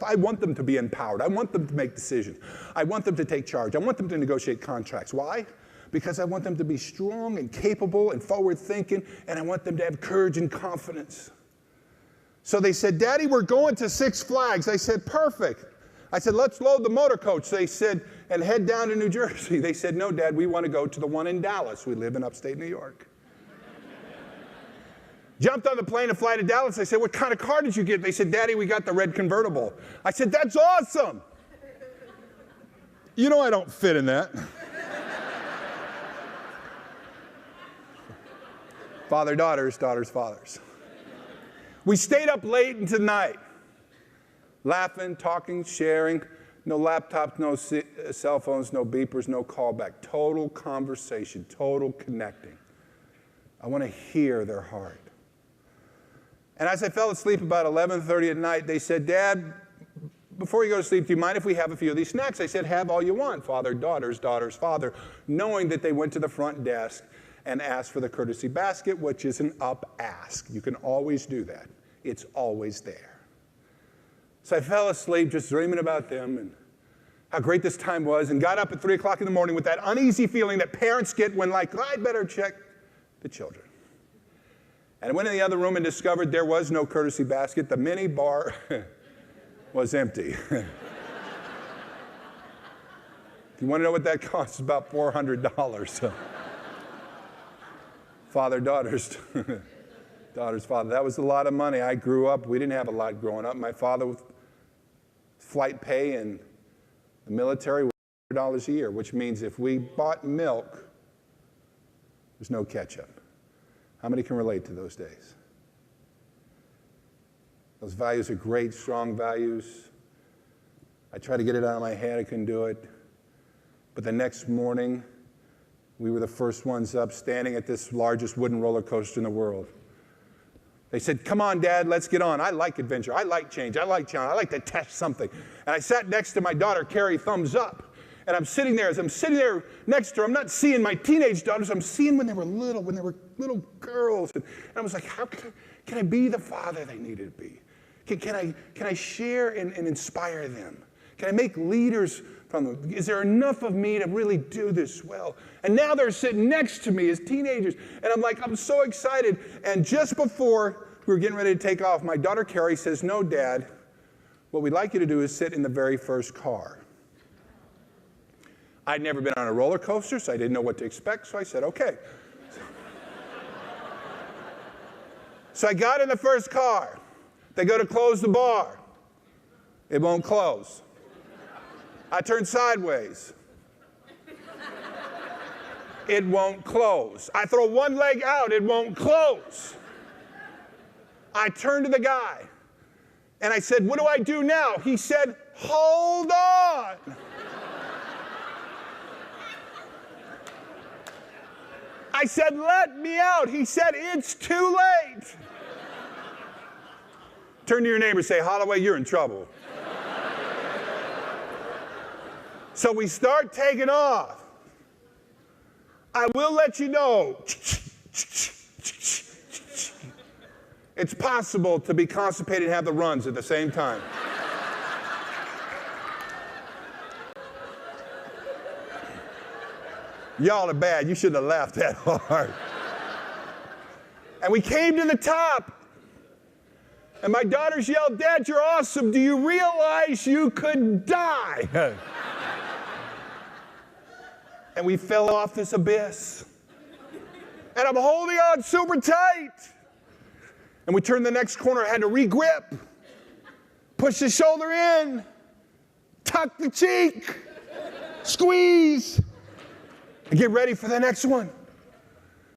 I want them to be empowered. I want them to make decisions. I want them to take charge. I want them to negotiate contracts. Why? Because I want them to be strong and capable and forward-thinking, and I want them to have courage and confidence. So they said, Daddy, we're going to Six Flags. I said, perfect. I said, let's load the motor coach. They said, and head down to New Jersey. They said, no, Dad, we want to go to the one in Dallas. We live in upstate New York. Jumped on the plane and fly to Dallas. I said, what kind of car did you get? They said, Daddy, we got the red convertible. I said, that's awesome. You know I don't fit in that. Father, daughters, daughters, fathers. We stayed up late into the night, laughing, talking, sharing. No laptops, no cell phones, no beepers, no callback. Total conversation, total connecting. I want to hear their heart. And as I fell asleep about 11:30 at night, they said, Dad, before you go to sleep, do you mind if we have a few of these snacks? I said, have all you want, Father, daughters, daughters, father, knowing that they went to the front desk and asked for the courtesy basket, which is an up ask. You can always do that. It's always there. So I fell asleep just dreaming about them and how great this time was, and got up at 3 o'clock in the morning with that uneasy feeling that parents get when, like, I'd better check the children. And I went in the other room and discovered there was no courtesy basket. The mini bar was empty. If you want to know what that costs, it's about $400. Father, daughters, daughters, father. That was a lot of money. I grew up. We didn't have a lot growing up. My father with flight pay in the military was $100 a year, which means if we bought milk, there's no ketchup. How many can relate to those days? Those values are great, strong values. I tried to get it out of my head. I couldn't do it. But the next morning, we were the first ones up, standing at this largest wooden roller coaster in the world. They said, come on, Dad, let's get on. I like adventure. I like change. I like challenge. I like to test something. And I sat next to my daughter, Carrie, thumbs up. And I'm sitting there. As I'm sitting there next to her, I'm not seeing my teenage daughters. I'm seeing when they were little girls. And I was like, how can I be the father they needed to be? Can I share and inspire them? Can I make leaders from them? Is there enough of me to really do this well? And now they're sitting next to me as teenagers. And I'm like, I'm so excited. And just before we were getting ready to take off, my daughter Carrie says, no, Dad, what we'd like you to do is sit in the very first car. I'd never been on a roller coaster, so I didn't know what to expect, so I said, okay. So I got in the first car. They go to close the bar. It won't close. I turn sideways. It won't close. I throw one leg out. It won't close. I turn to the guy, and I said, what do I do now? He said, hold on. I said, let me out. He said, it's too late. Turn to your neighbor and say, Holloway, you're in trouble. So we start taking off. I will let you know, it's possible to be constipated and have the runs at the same time. Y'all are bad. You shouldn't have laughed that hard. And we came to the top. And my daughters yelled, Dad, you're awesome. Do you realize you could die? And we fell off this abyss. And I'm holding on super tight. And we turned the next corner. I had to re-grip. Push the shoulder in. Tuck the cheek. Squeeze. And get ready for the next one.